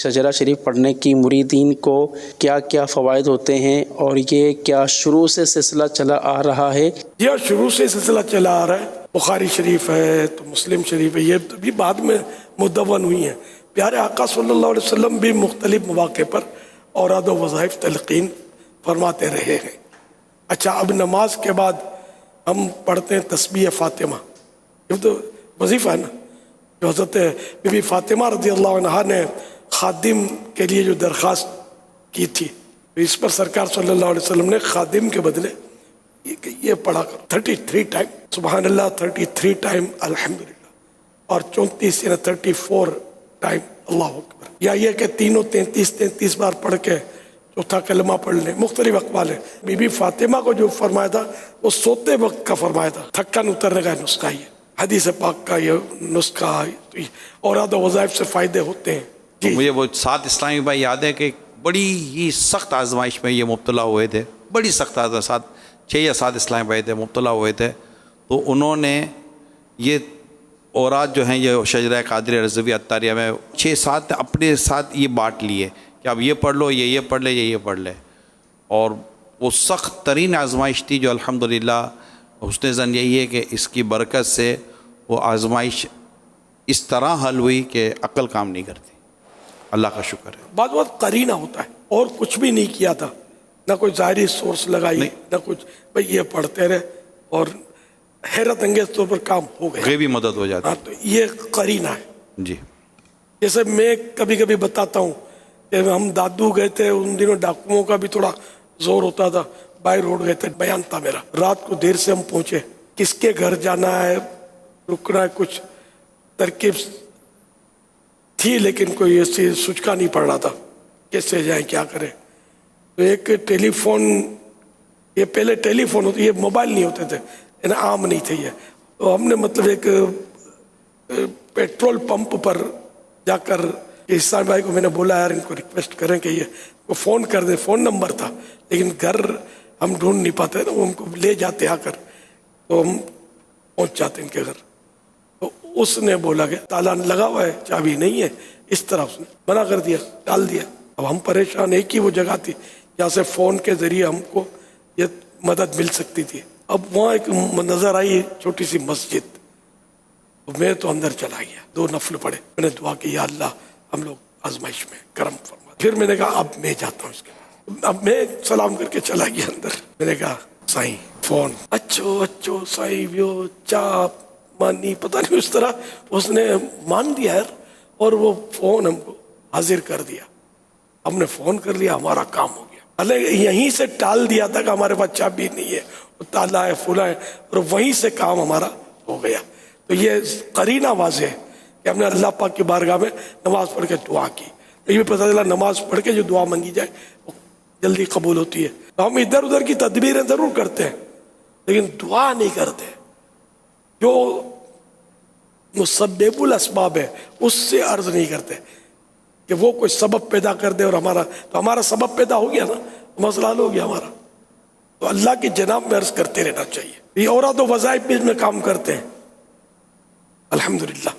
शजरा शरीफ पढ़ने की मुरीदीन को क्या क्या फ़वाइद होते हैं और ये क्या शुरू से सिलसिला चला आ रहा है? यह शुरू से सिलसिला चला आ रहा है। बुखारी शरीफ है तो मुस्लिम शरीफ है, ये तो भी बाद में मुद्दवन हुई हैं। प्यारे आका सल्लल्लाहु अलैहि वसल्लम भी मुख्तलिफ मौक़े पर औराद व वज़ाइफ तलक़ीन फरमाते रहे हैं। अच्छा, अब नमाज के बाद हम पढ़ते हैं तस्बीह फ़ातिमा, ये तो वजीफ़ा है ना, जो हज़रत बीबी फ़ातिमा रज़ियल्लाहु अन्हा ने खादिम के लिए जो दरख्वास्त की थी, इस पर सरकार सल्लल्लाहु अलैहि वसल्लम ने खादिम के बदले ये पढ़ा कर 33 टाइम सुबहान अल्लाह, 33 टाइम अल्हम्दुलिल्लाह, और 34 यानी 34 टाइम अल्लाह अकबर, या ये कि तीनों 33 बार पढ़ के चौथा कलमा पढ़ लें। मुख्तलिफ अक़वाल है। बीबी फ़ातिमा को जो फरमाया था वो सोते वक्त का फरमाया था, थक्कन उतरने का नुस्खा ही है, हदीस पाक का ये नुस्खा है, औराद वज़ाइफ से फ़ायदे होते हैं। तो मुझे वो 7 इस्लामी भाई याद है कि बड़ी ही सख्त आजमाइश में ये मुब्तला हुए थे, बड़ी सख्त आजमाइश, 6 या 7 इस्लामी भाई थे, मुब्तला हुए थे। तो उन्होंने ये औरात जो हैं ये शजरा क़ादिर रज़वी अत्तारिया में 6-7 अपने साथ ये बाँट लिए कि अब ये पढ़ लो, ये पढ़ ले, ये पढ़ ले। और वो सख्त तरीन आजमाइश थी जो अल्हम्दुलिल्लाह हुस्न ज़न यही है कि इसकी बरकत से वो आजमाइश इस तरह हल हुई कि अक्ल काम नहीं करती। अल्लाह का शुक्र है। बहुत करीना होता है, और कुछ भी नहीं किया था, ना कोई ज़ाहिरी सोर्स लगाई, ना कुछ, भाई ये पढ़ते रहे और हैरत अंगेज तौर पर काम हो गया, गैबी मदद हो जाती है। तो ये करीना है जी। जैसे मैं कभी कभी बताता हूँ कि हम दादू गए थे, उन दिनों डाकुओं का भी थोड़ा जोर होता था, बाई रोड गए थे, बयान था मेरा, रात को देर से हम पहुंचे, किसके घर जाना है, रुकना है, कुछ तरकीब थी लेकिन कोई ऐसी सूचना नहीं पड़ रहा था कैसे जाए क्या करें। तो एक टेलीफोन, ये पहले टेलीफोन होते, ये मोबाइल नहीं होते थे, इन्हें आम नहीं थे ये, तो हमने मतलब एक पेट्रोल पंप पर जाकर इस्लाम भाई को मैंने बोला यार इनको रिक्वेस्ट करें कि ये वो फ़ोन कर दे, फ़ोन नंबर था लेकिन घर हम ढूंढ नहीं पाते ना, वो हमको ले जाते आकर, तो हम पहुंच जाते इनके घर। तो उसने बोला कि ताला लगा हुआ है, चाबी नहीं है, इस तरह उसने मना कर दिया, डाल दिया। अब हम परेशान, एक ही वो जगह थी जहाँ से फ़ोन के ज़रिए हमको ये मदद मिल सकती थी। अब वहाँ एक नज़र आई छोटी सी मस्जिद, तो मैं तो अंदर चला गया, 2 नफल पढ़े, मैंने दुआ की या अल्लाह हम लोग आजमाइश में करम फरमा। फिर मैंने कहा अब मैं जाता हूँ इसके बाद, अब मैं सलाम करके चला गया अंदर। मैंने कहा साईं फ़ोन, अच्छो साईं व्यो चाप मानी, पता नहीं उस तरह उसने मान दिया यार, और वो फ़ोन हमको हाजिर कर दिया। हमने फ़ोन कर लिया, हमारा काम हो गया। अरे यहीं से टाल दिया था कि हमारे पास चाबी नहीं है, वो ताला है, फुला है, और वहीं से काम हमारा हो गया। तो ये करीना वाज़ेह है कि हमने अल्लाह पाक की बारगाह में नमाज पढ़ के दुआ की, तो ये भी पता चला नमाज पढ़ के जो दुआ मांगी जाए वो जल्दी कबूल होती है। तो हम इधर उधर की तदबीरें ज़रूर करते हैं लेकिन दुआ नहीं करते। जो मुसब्बिबुल अस्बाब है उससे अर्ज नहीं करते कि वो कोई सबब पैदा कर दे और हमारा सबब पैदा हो गया ना, तो मसला हल हो गया हमारा। तो अल्लाह की जनाब में अर्ज करते रहना चाहिए। ये औरात व वज़ाइफ भी इसमें काम करते हैं अल्हम्दुलिल्लाह।